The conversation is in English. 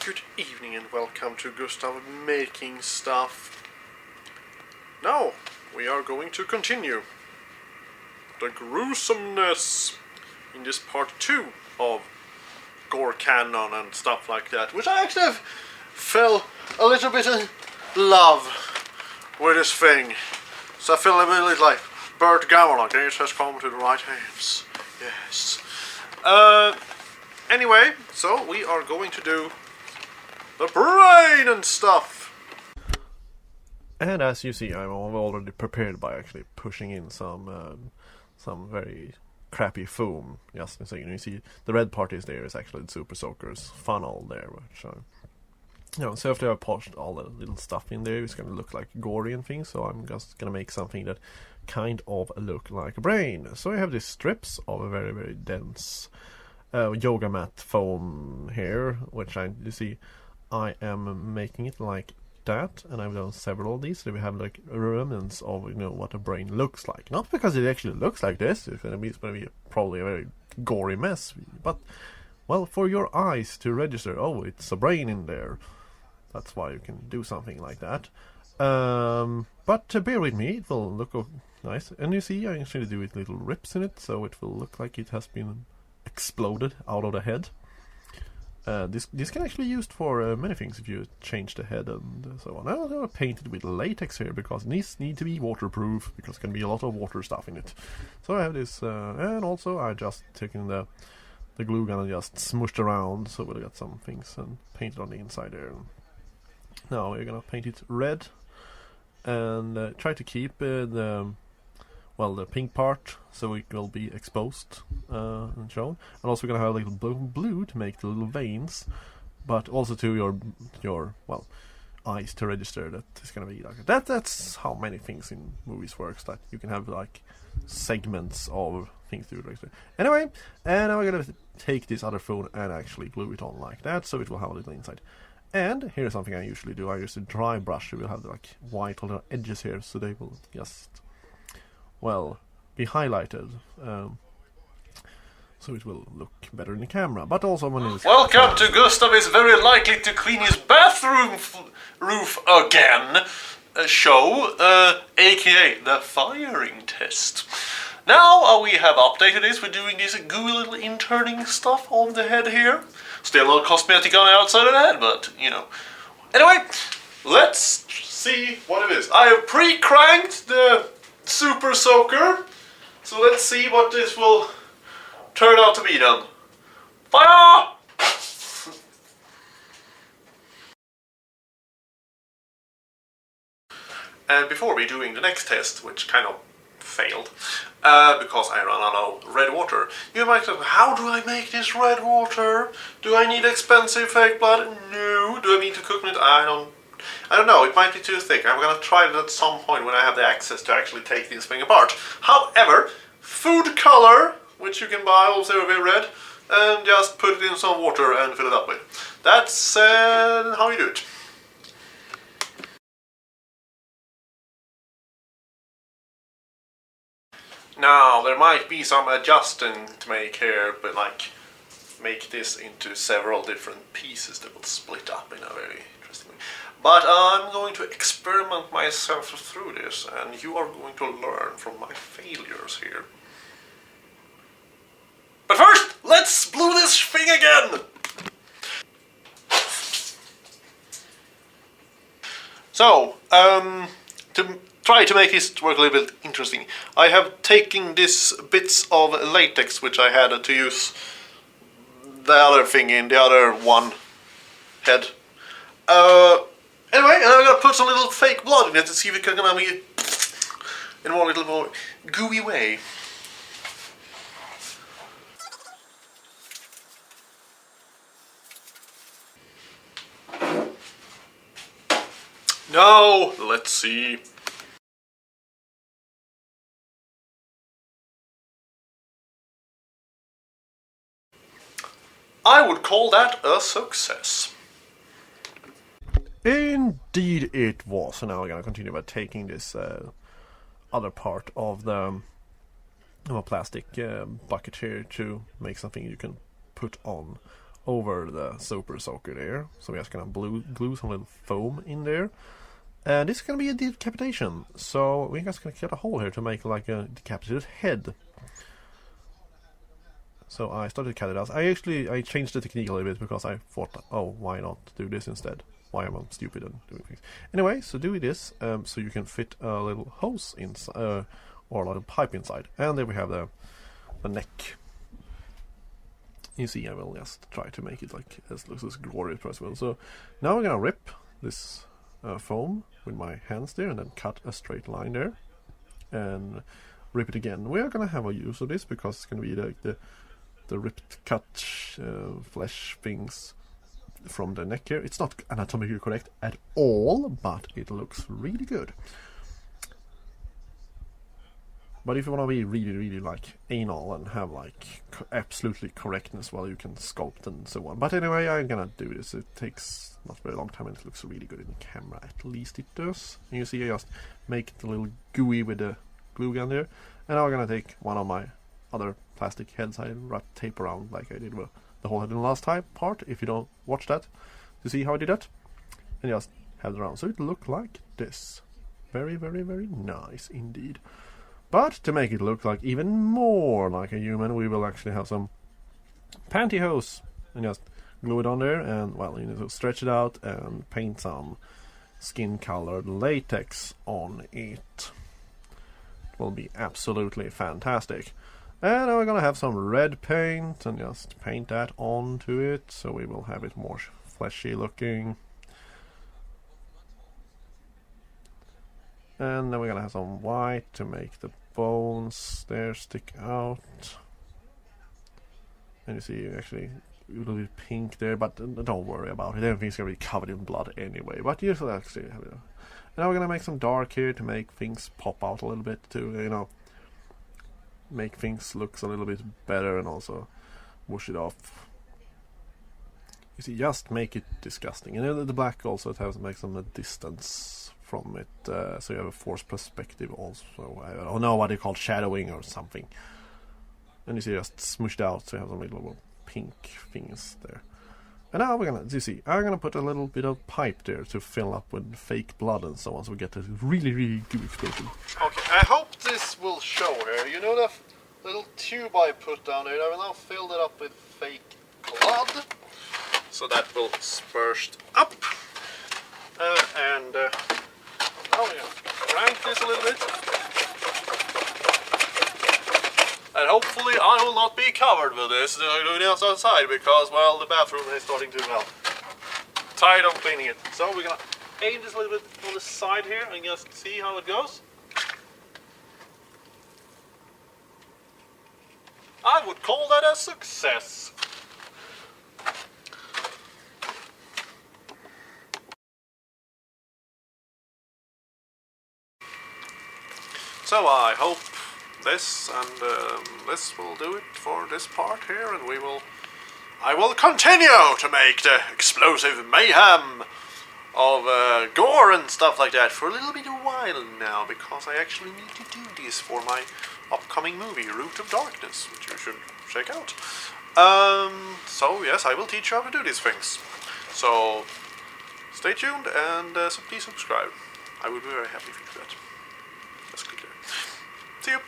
Good evening and welcome to Gustav Making Stuff. Now, we are going to continue the gruesomeness in this part 2 of gore canon and stuff like that, which I actually fell a little bit in love with this thing. So I feel a bit like Bert Gamerlock, it has come to the right hands. Yes. Anyway, so we are going to do the brain and stuff. And as you see, I'm already prepared by actually pushing in some very crappy foam. Just so you see, the red part is there is actually the Super Soaker's funnel there, which so after I've pushed all the little stuff in there, it's gonna look like gory and things. So I'm just gonna make something that kind of look like a brain. So I have these strips of a very, very dense yoga mat foam here, which you see I am making it like that, and I've done several of these, so we have like remnants of what a brain looks like. Not because it actually looks like this, it's gonna be probably a very gory mess, but well, for your eyes to register, oh, it's a brain in there. That's why you can do something like that. But bear with me, it will look nice. And you see, I actually do it little rips in it, so it will look like it has been exploded out of the head. This can actually be used for many things if you change the head and so on. I'm going to paint it with latex here because it needs to be waterproof, because there can be a lot of water stuff in it. So I have this, and also I just taken the glue gun and just smushed around, so we'll get some things and painted on the inside there. Now we're gonna paint it red and try to keep the pink part so it will be exposed and shown. And also we're gonna have a little blue to make the little veins, but also to your eyes to register that it's gonna be like that. That's how many things in movies works, that you can have like segments of things to register. Anyway, and now we're gonna take this other phone and actually glue it on like that, so it will have a little inside. And here's something I usually do. I use a dry brush. You will have like white little edges here, so they will just be highlighted. So it will look better in the camera. But also when it's welcome to Gustav is very likely to clean his bathroom roof again. Show, aka the firing test. Now we have updated this. We're doing this gooey little interning stuff on the head here. Still a little cosmetic on the outside of the head, but Anyway, let's see what it is. I have pre-cranked the Super Soaker, so let's see what this will turn out to be then. Fire! And before we doing the next test, which kind of failed, because I ran out of red water. You might think, how do I make this red water? Do I need expensive fake blood? No. Do I need to cook it? I don't know. It might be too thick. I'm gonna try it at some point when I have the access to actually take this thing apart. However, food color, which you can buy, also very red, and just put it in some water and fill it up with. That's how you do it. Now, there might be some adjusting to make here, but make this into several different pieces that will split up in a very interesting way. But I'm going to experiment myself through this, and you are going to learn from my failures here. But first, let's glue this thing again! So, to try to make this work a little bit interesting, I have taken these bits of latex which I had to use the other thing in, the other one head. Anyway, and I'm gonna put some little fake blood in it to see if it can make it in a little more gooey way. Now, let's see. I would call that a success. Indeed it was. So now we're going to continue by taking this other part of the plastic bucket here to make something you can put on over the super soaker there. So we're just gonna glue some little foam in there. And this is gonna be a decapitation. So we're just gonna cut a hole here to make like a decapitated head. So I started to cut it out. I changed the technique a little bit because I thought, oh, why not do this instead? Why am I stupid and doing things? Anyway, so do this so you can fit a little hose inside or a little pipe inside. And there we have the neck. You see, I will just try to make it like as looks as gory as possible. So now we're gonna rip this foam with my hands there and then cut a straight line there and rip it again. We are gonna have a use of this because it's gonna be like the ripped cut flesh things from the neck here. It's not anatomically correct at all, but it looks really good. But if you want to be really like anal and have like absolutely correctness, well, you can sculpt and so on. But anyway, I'm gonna do this. It takes not very long time and it looks really good in the camera. At least it does. And you see I just make the little gooey with the glue gun there. And now I'm gonna take one of my other plastic heads I wrap tape around like I did with the whole head in the last part. If you don't watch that, you see how I did that? And just have it around. So it look like this. Very nice indeed. But to make it look like even more like a human, we will actually have some pantyhose and just glue it on there, and well, you need to stretch it out and paint some skin colored latex on it. It will be absolutely fantastic. And now we're gonna have some red paint and just paint that onto it, so we will have it more fleshy looking. And then we're gonna have some white to make the bones there stick out. And you see actually a little bit pink there, but don't worry about it, everything's gonna be covered in blood anyway. But you should actually have it. And now we're gonna make some dark here to make things pop out a little bit, to, you know, make things look a little bit better, and also wash it off. You see, just make it disgusting. And then the black also, it has to make some distance from it, so you have a forced perspective also. I don't know what they call shadowing or something. And you see, just smushed out, so you have some little pink things there. And now we're gonna, you see, I'm gonna put a little bit of pipe there to fill up with fake blood and so on, so we get a really good explosion. Okay, I hope this will show here. You know that little tube I put down there? I will now fill it up with fake blood, so that will spurst up. Now we're gonna crank this a little bit. And hopefully I will not be covered with this doing this outside, because, well, the bathroom is starting to, well, tired of cleaning it. So we're gonna aim this a little bit on the side here and just see how it goes. I would call that a success. So I hope this and this will do it for this part here, and I will continue to make the explosive mayhem of gore and stuff like that for a little bit of a while now, because I actually need to do this for my upcoming movie, Root of Darkness, which you should check out. So yes, I will teach you how to do these things. So stay tuned and so please subscribe. I would be very happy if you do that. Let's click there. See you!